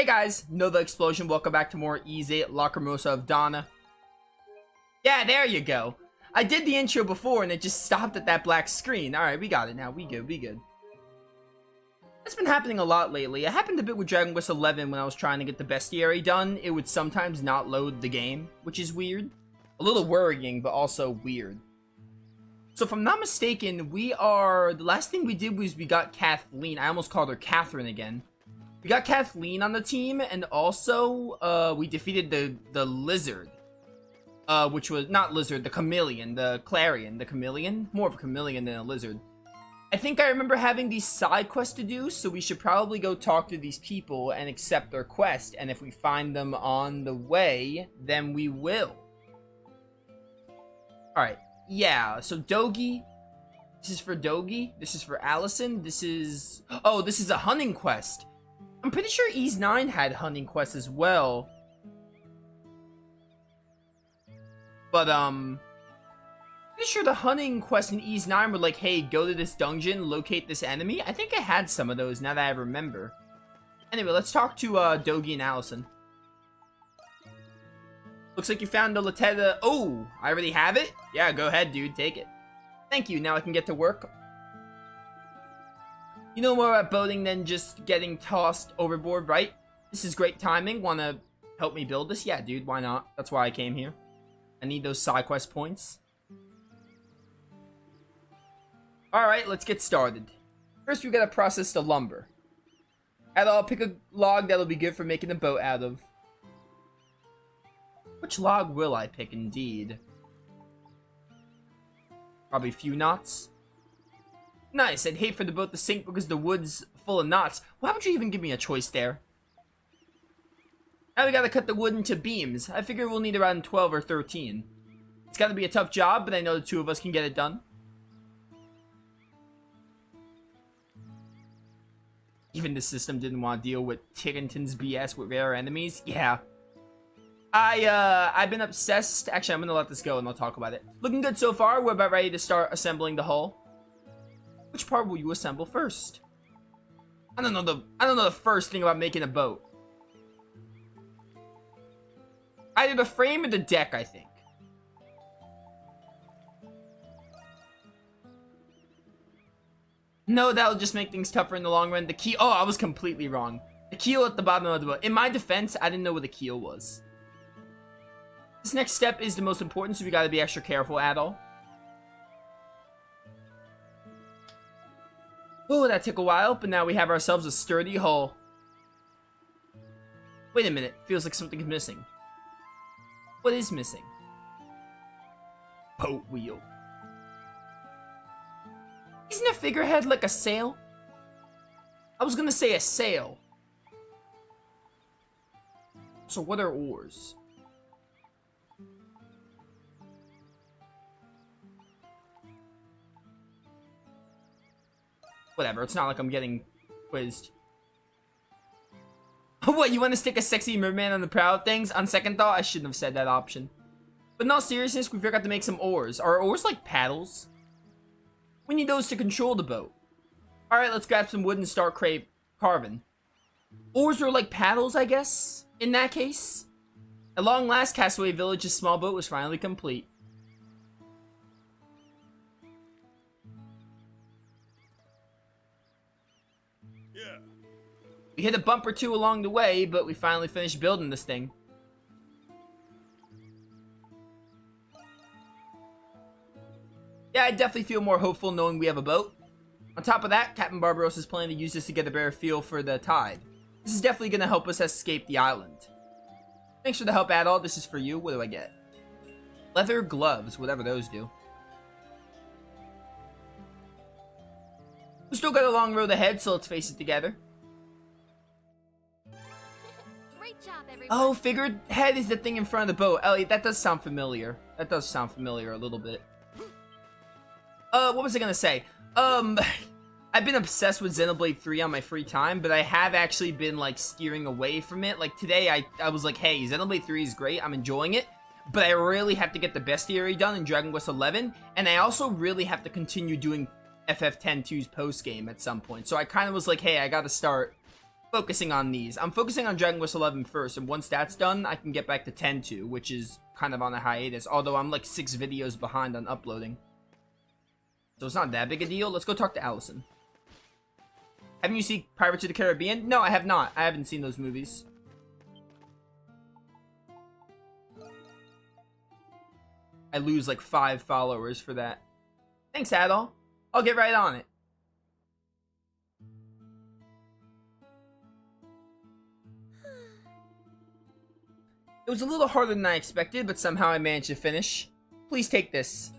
Hey guys, Novaexplosion, welcome back to more VIII Lacrimosa of Donna. Yeah, there you go. I did the intro before and it just stopped at that black screen. Alright, we got it now. We good. It's been happening a lot lately. It happened a bit with Dragon Quest XI when I was trying to get the bestiary done. It would sometimes not load the game, which is weird. A little worrying, but also weird. So if I'm not mistaken, the last thing we did was we got Kathleen. I almost called her Catherine again. We got Kathleen on the team, and also, we defeated the lizard. Which was, not lizard, the chameleon, the clarion, the chameleon? More of a chameleon than a lizard. I think I remember having these side quests to do, so we should probably go talk to these people and accept their quest, and if we find them on the way, then we will. Alright, yeah, so Dogi. This is for Dogi. This is for Allison. This is... Oh, this is a hunting quest. I'm pretty sure VIII had hunting quests as well. But, pretty sure the hunting quest in VIII were like, hey, go to this dungeon, locate this enemy. I think I had some of those now that I remember. Anyway, let's talk to, Dogi and Allison. Looks like you found the Latetta. Oh, I already have it? Yeah, go ahead, dude. Take it. Thank you. Now I can get to work. You know more about boating than just getting tossed overboard, right? This is great timing. Wanna help me build this? Yeah, dude, why not? That's why I came here. I need those side quest points. Alright, let's get started. First, we gotta process the lumber. I'll pick a log that'll be good for making a boat out of. Which log will I pick, indeed? Probably a few knots. Nice, I'd hate for the boat to sink because the wood's full of knots. Why would you even give me a choice there? Now we gotta cut the wood into beams. I figure we'll need around 12 or 13. It's gotta be a tough job, but I know the two of us can get it done. Even the system didn't want to deal with Tigginton's BS with rare enemies. Yeah. I've been obsessed. Actually, I'm gonna let this go and I'll talk about it. Looking good so far. We're about ready to start assembling the hull. Which part will you assemble first? I don't know the first thing about making a boat. Either the frame or the deck, I think. No, that'll just make things tougher in the long run. The keel... Oh, I was completely wrong. The keel at the bottom of the boat. In my defense, I didn't know what the keel was. This next step is the most important, so we gotta be extra careful at all. Oh, that took a while, but now we have ourselves a sturdy hull. Wait a minute, feels like something's missing. What is missing? Boat wheel. Isn't a figurehead like a sail? I was gonna say a sail. So what are oars? Whatever, it's not like I'm getting quizzed. What, you want to stick a sexy merman on the prow of things? On second thought, I shouldn't have said that option. But in all seriousness, we forgot to make some oars. Are oars like paddles? We need those to control the boat. Alright, let's grab some wood and start carving. Oars are like paddles, I guess, in that case. At long last, Castaway Village's small boat was finally complete. We hit a bump or two along the way, but we finally finished building this thing. Yeah, I definitely feel more hopeful knowing we have a boat. On top of that, Captain Barbaros is planning to use this to get a better feel for the tide. This is definitely going to help us escape the island. Thanks for the help, Adol. This is for you. What do I get? Leather gloves, whatever those do. We still got a long road ahead, so let's face it together. Oh, figurehead is the thing in front of the boat. Elliot, that does sound familiar. That does sound familiar a little bit. What was I gonna say? I've been obsessed with Xenoblade 3 on my free time, but I have actually been, like, steering away from it. Like, today, I was like, hey, Xenoblade 3 is great, I'm enjoying it, but I really have to get the bestiary done in Dragon Quest XI, and I also really have to continue doing FF10-2's post-game at some point. So I kind of was like, hey, I gotta start focusing on these. I'm focusing on Dragon Quest 11 first, and once that's done, I can get back to 10-2, which is kind of on a hiatus, although I'm like 6 videos behind on uploading. So it's not that big a deal. Let's go talk to Allison. Haven't you seen Pirates of the Caribbean? No, I have not. I haven't seen those movies. I lose like 5 followers for that. Thanks, Adol. I'll get right on it. It was a little harder than I expected, but somehow I managed to finish. Please take this.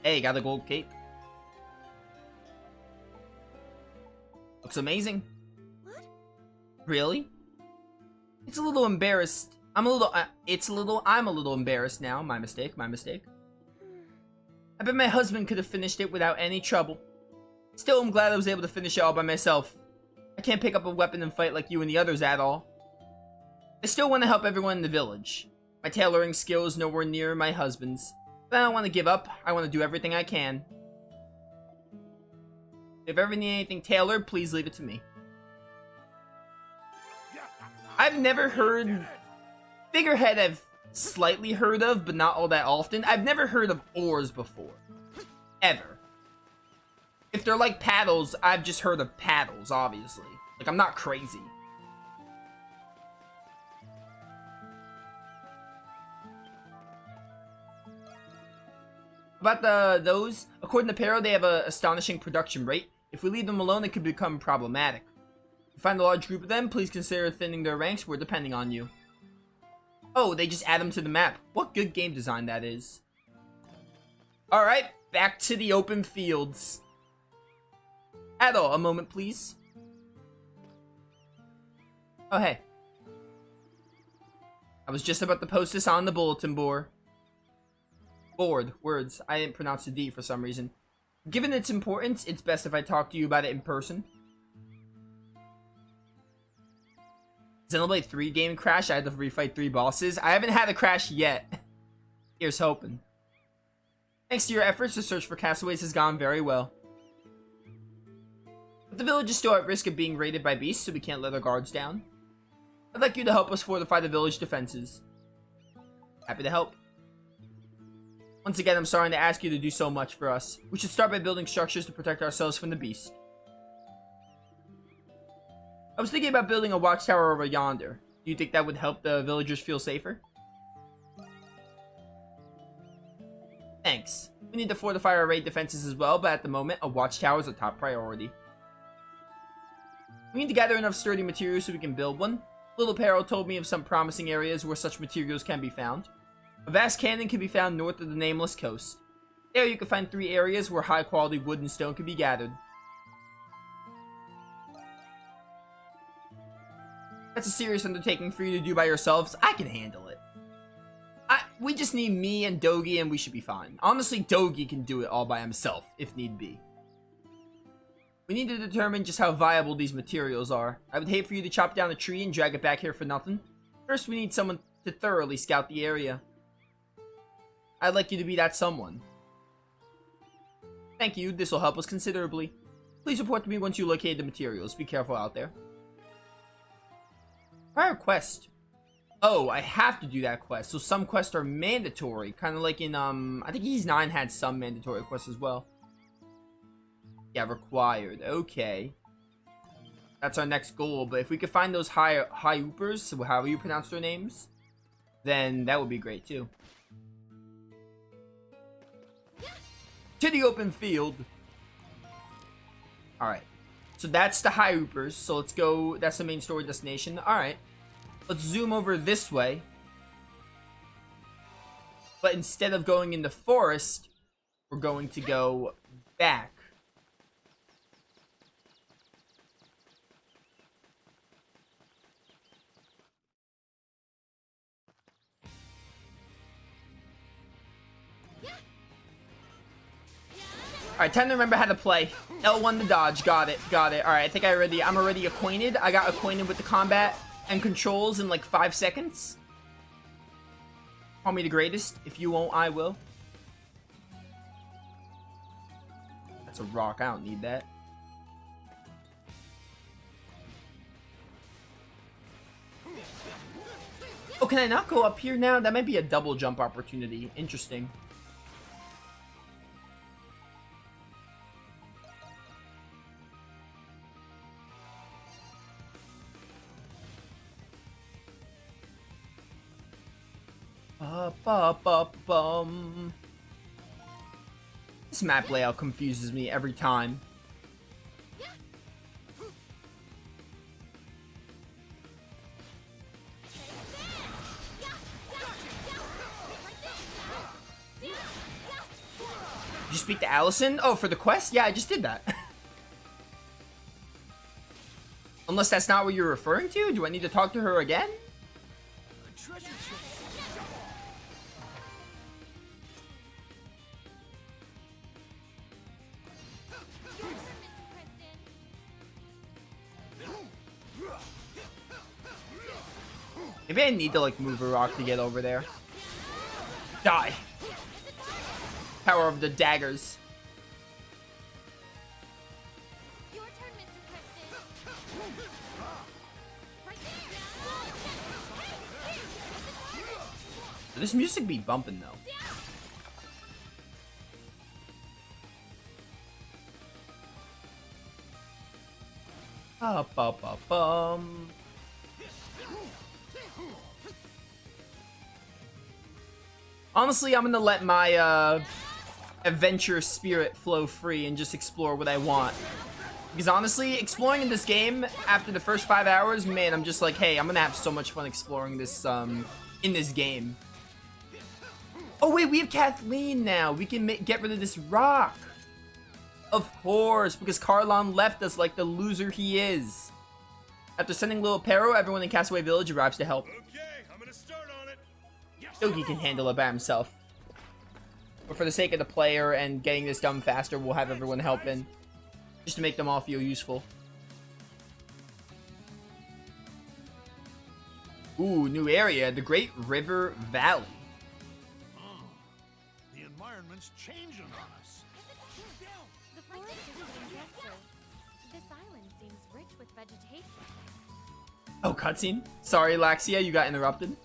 Hey, got a gold cape. Looks amazing. What? Really? It's a little embarrassed. I'm a little embarrassed now. My mistake, my mistake. I bet my husband could have finished it without any trouble. Still, I'm glad I was able to finish it all by myself. I can't pick up a weapon and fight like you and the others at all. I still want to help everyone in the village. My tailoring skill is nowhere near my husband's. But I don't want to give up. I want to do everything I can. If ever need anything tailored, please leave it to me. I've never heard... Figurehead I've slightly heard of, but not all that often. I've never heard of oars before. Ever. If they're like paddles, I've just heard of paddles, obviously. Like, I'm not crazy. About those, according to Pero, they have an astonishing production rate. If we leave them alone, it could become problematic. If you find a large group of them, please consider thinning their ranks. We're depending on you. Oh, they just add them to the map. What good game design that is. Alright, back to the open fields. Adol, a moment, please. Oh, hey. I was just about to post this on the bulletin board. Words. I didn't pronounce the D for some reason. Given its importance, it's best if I talk to you about it in person. Xenoblade 3 game crash. I had to refight 3 bosses. I haven't had a crash yet. Here's hoping. Thanks to your efforts, the search for castaways has gone very well. But the village is still at risk of being raided by beasts, so we can't let our guards down. I'd like you to help us fortify the village defenses. Happy to help. Once again, I'm sorry to ask you to do so much for us. We should start by building structures to protect ourselves from the beast. I was thinking about building a watchtower over yonder. Do you think that would help the villagers feel safer? Thanks. We need to fortify our raid defenses as well, but at the moment, a watchtower is a top priority. We need to gather enough sturdy materials so we can build one. Little Pero told me of some promising areas where such materials can be found. A vast canyon can be found north of the Nameless Coast. There you can find 3 areas where high quality wood and stone can be gathered. That's a serious undertaking for you to do by yourselves. I can handle it. We just need me and Dogi and we should be fine. Honestly, Dogi can do it all by himself, if need be. We need to determine just how viable these materials are. I would hate for you to chop down a tree and drag it back here for nothing. First, we need someone to thoroughly scout the area. I'd like you to be that someone. Thank you, this will help us considerably. Please report to me once you locate the materials. Be careful out there. Prior quest. Oh, I have to do that quest. So some quests are mandatory. Kind of like in, I think Ys 9 had some mandatory quests as well. Yeah, required. Okay. That's our next goal. But if we could find those high-oopers, so however you pronounce their names, then that would be great too. To the open field. Alright. So that's the high-oopers. So let's go. That's the main story destination. Alright. Let's zoom over this way. But instead of going in the forest, we're going to go back. Alright, time to remember how to play. L1 to dodge. Got it. Got it. Alright, I think I'm already acquainted. I got acquainted with the combat and controls in like 5 seconds. Call me the greatest. If you won't, I will. That's a rock. I don't need that. can I not go up here now? That might be a double jump opportunity. Interesting. Ba-ba-ba-bum. This map layout confuses me every time. Did you speak to Allison? Oh, for the quest? Yeah, I just did that. Unless that's not what you're referring to? Do I need to talk to her again? Maybe I need to like move a rock to get over there. Die. Power of the daggers. Your turn, Mr. Preston. Right there. This music be bumping though. Ba-ba-ba-bum. Honestly, I'm gonna let my adventure spirit flow free and just explore what I want. Because honestly, exploring in this game after the first 5 hours, man, I'm just like, hey, I'm gonna have so much fun exploring this in this game. Oh wait, we have Kathleen now. We can get rid of this rock. Of course, because Carlon left us like the loser he is. After sending Little Pero, everyone in Castaway Village arrives to help. Okay, I'm gonna start on it. Yes. Yogi can handle it by himself. But for the sake of the player and getting this done faster, we'll have everyone help in. Just to make them all feel useful. Ooh, new area, the Great River Valley. The environment's changing on us. The forest is getting denser. This island seems rich with vegetation. Oh, cutscene? Sorry, Laxia, you got interrupted.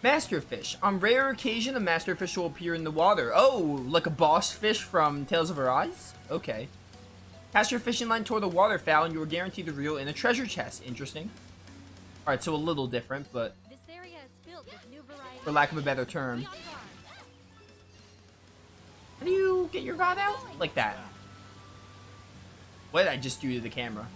Masterfish. On rare occasion, a masterfish will appear in the water. Oh, like a boss fish from Tales of Arise? Okay. Cast your fishing line toward the waterfowl and you are guaranteed to reel in a treasure chest. Interesting. Alright, so a little different, but This area is filled with new varieties. for lack of a better term. Be on guard. How do you get your rod out? Like that. What did I just do to the camera?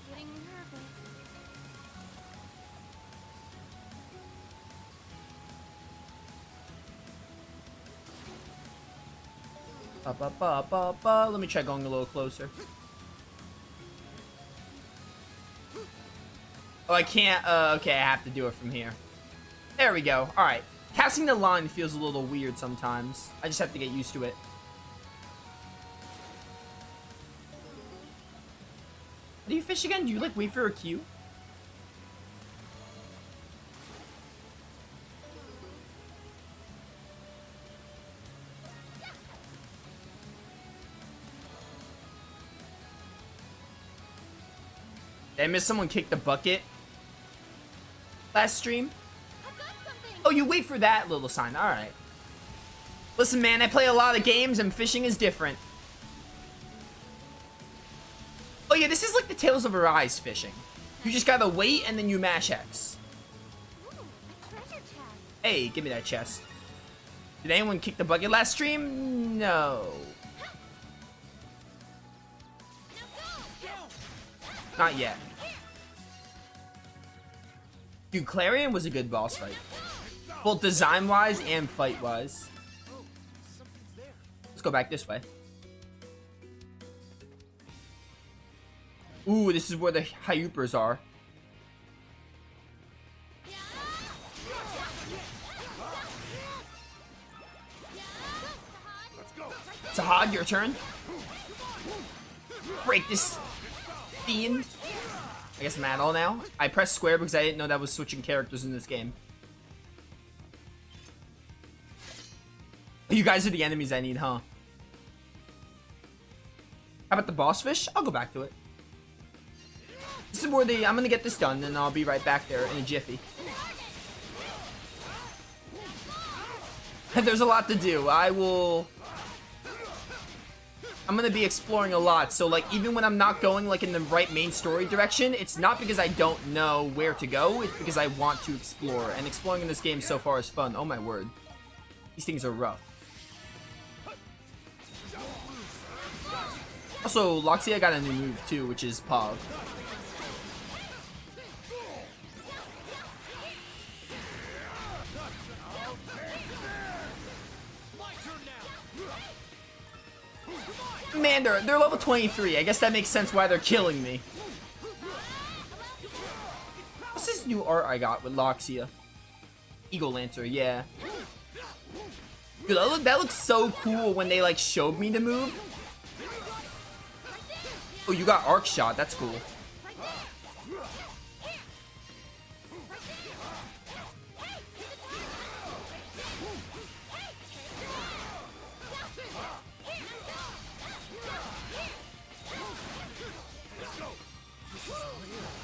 I'm getting nervous. Ba-ba-ba-ba-ba. Let me try going a little closer. Oh, I can't. Okay, I have to do it from here. There we go. Alright. Casting the line feels a little weird sometimes. I just have to get used to it. How do you fish again? Do you, like, wait for a cue? Did I miss someone kick the bucket? Last stream? I've got something. Oh, you wait for that little sign. Alright. Listen, man, I play a lot of games and fishing is different. Oh, yeah, this is like the Tales of Arise fishing. You just gotta wait and then you mash X. Ooh, a treasure chest. Hey, give me that chest. Did anyone kick the bucket last stream? No. Not yet. Dude, Clarion was a good boss fight. Both design-wise and fight-wise. Let's go back this way. Ooh, this is where the Hyupers are. Sahad, your turn. Break this fiend. I guess I'm at all now. I pressed square because I didn't know that was switching characters in this game. You guys are the enemies I need, huh? How about the boss fish? I'll go back to it. This is where I'm gonna get this done, and I'll be right back there in a jiffy. There's a lot to do. I'm gonna be exploring a lot, so like even when I'm not going like in the right main story direction, it's not because I don't know where to go, it's because I want to explore, and exploring in this game so far is fun. Oh my word. These things are rough. Also, Lacrimosa got a new move too, which is Pog. Man, they're level 23. I guess that makes sense why they're killing me. What's this new art I got with Lacrimosa? Eagle Lancer, yeah. Dude, that looks so cool when they like showed me the move. Oh, you got arc shot. That's cool.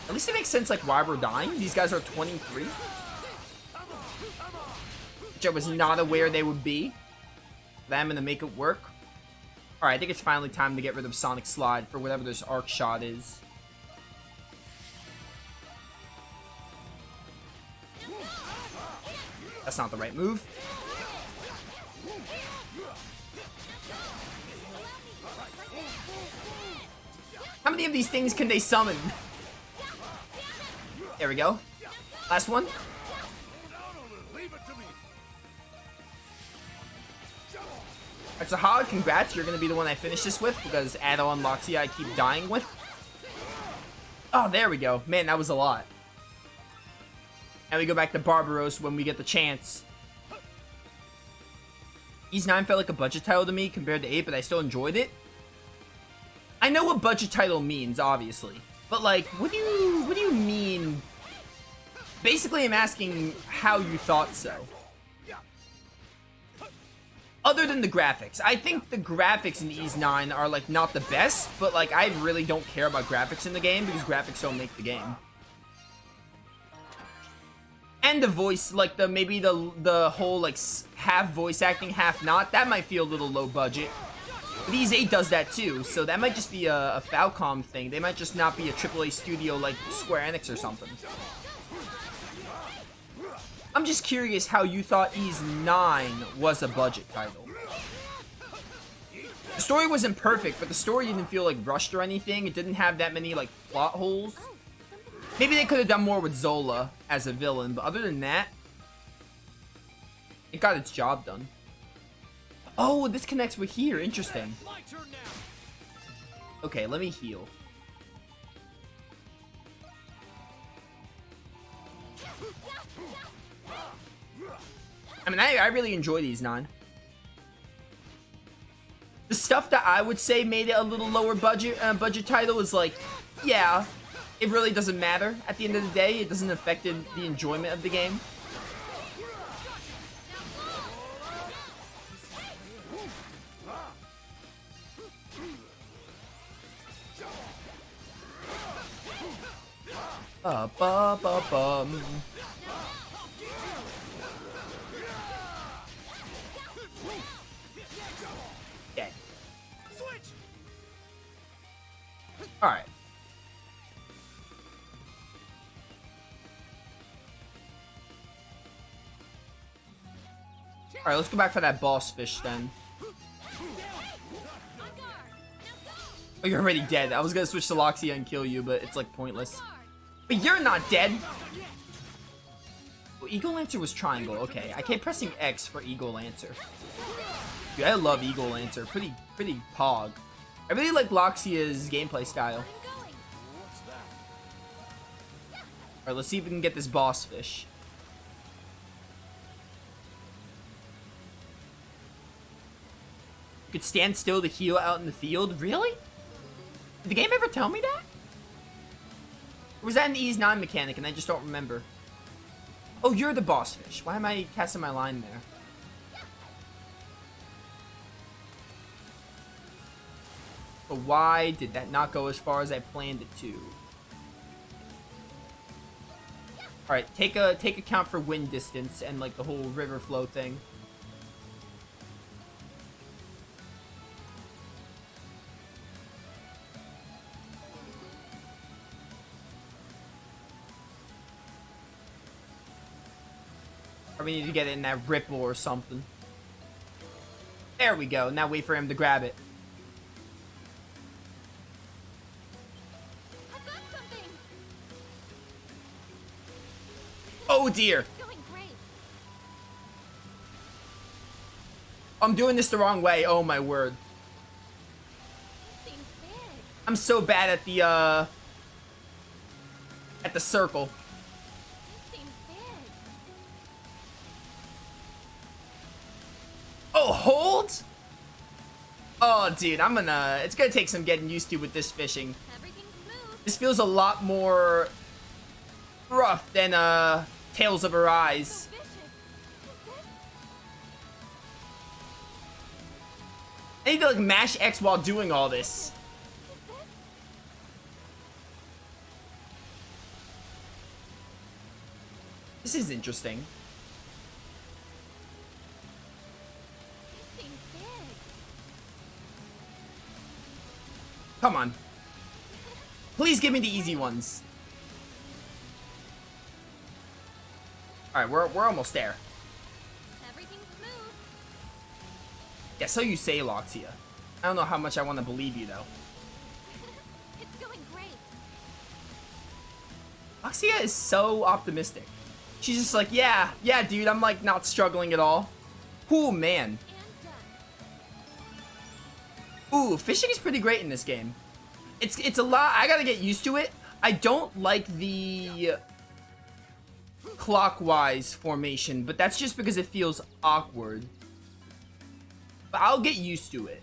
At least it makes sense like why we're dying. These guys are 23. Which I was not aware they would be. But I'm gonna make it work. Alright, I think it's finally time to get rid of Sonic Slide for whatever this arc shot is. That's not the right move. How many of these things can they summon? There we go. Last one. Alright, so Hog, congrats. You're gonna be the one I finish this with because Addo and Lacrimosa I keep dying with. Oh, there we go. Man, that was a lot. Now we go back to Barbaros when we get the chance. Ys 9 felt like a budget title to me compared to 8, but I still enjoyed it. I know what budget title means, obviously. But like, what do you mean? Basically, I'm asking how you thought so. Other than the graphics. I think the graphics in Ys 9 are like not the best, but like I really don't care about graphics in the game because graphics don't make the game. And the voice, like maybe the whole like half voice acting, half not, that might feel a little low budget. But Ys 8 does that too, so that might just be a Falcom thing. They might just not be a AAA studio like Square Enix or something. I'm just curious how you thought Ys 9 was a budget title. The story wasn't perfect, but the story didn't feel like rushed or anything. It didn't have that many like plot holes. Maybe they could have done more with Zola as a villain, but other than that, it got its job done. Oh, this connects with here. Interesting. Okay, let me heal. I mean, I really enjoy these 9. The stuff that I would say made it a little lower budget title is like, yeah, it really doesn't matter. At the end of the day, it doesn't affect the enjoyment of the game. Ba-ba-ba-bum. Dead. Alright. Alright, let's go back for that boss fish then. Oh, you're already dead. I was gonna switch to Lacrimosa and kill you, but it's like pointless. But you're not dead! Oh, Eagle Lancer was triangle. Okay, I kept pressing X for Eagle Lancer. Dude, I love Eagle Lancer. Pretty pog. I really like Lacrimosa's gameplay style. Alright, let's see if we can get this boss fish. You could stand still to heal out in the field? Really? Did the game ever tell me that? Or was that an Ease 9 mechanic and I just don't remember? Oh, you're the boss fish. Why am I casting my line there? But why did that not go as far as I planned it to? Alright, take account for wind distance and like the whole river flow thing. Or we need to get it in that ripple or something. There we go. Now wait for him to grab it. I've got something. Oh dear. It's going great. I'm doing this the wrong way. Oh my word. This seems big. I'm so bad at the circle. This seems big. Oh, hold? Oh, dude, it's gonna take some getting used to with this fishing. Everything's smooth. This feels a lot more rough than, Tales of Arise. So vicious. Is this? I need to, like, mash X while doing all this. Is this? This is interesting. This seems big. Come on. Please give me the easy ones. Alright, we're almost there. Everything's smooth. Yeah, so you say, Loxia. I don't know how much I want to believe you, though. It's going great. Loxia is so optimistic. She's just like, yeah, dude, I'm, like, not struggling at all. Ooh, man. And done. Ooh, fishing is pretty great in this game. It's a lot. I gotta get used to it. I don't like the clockwise formation, but that's just because it feels awkward. But I'll get used to it.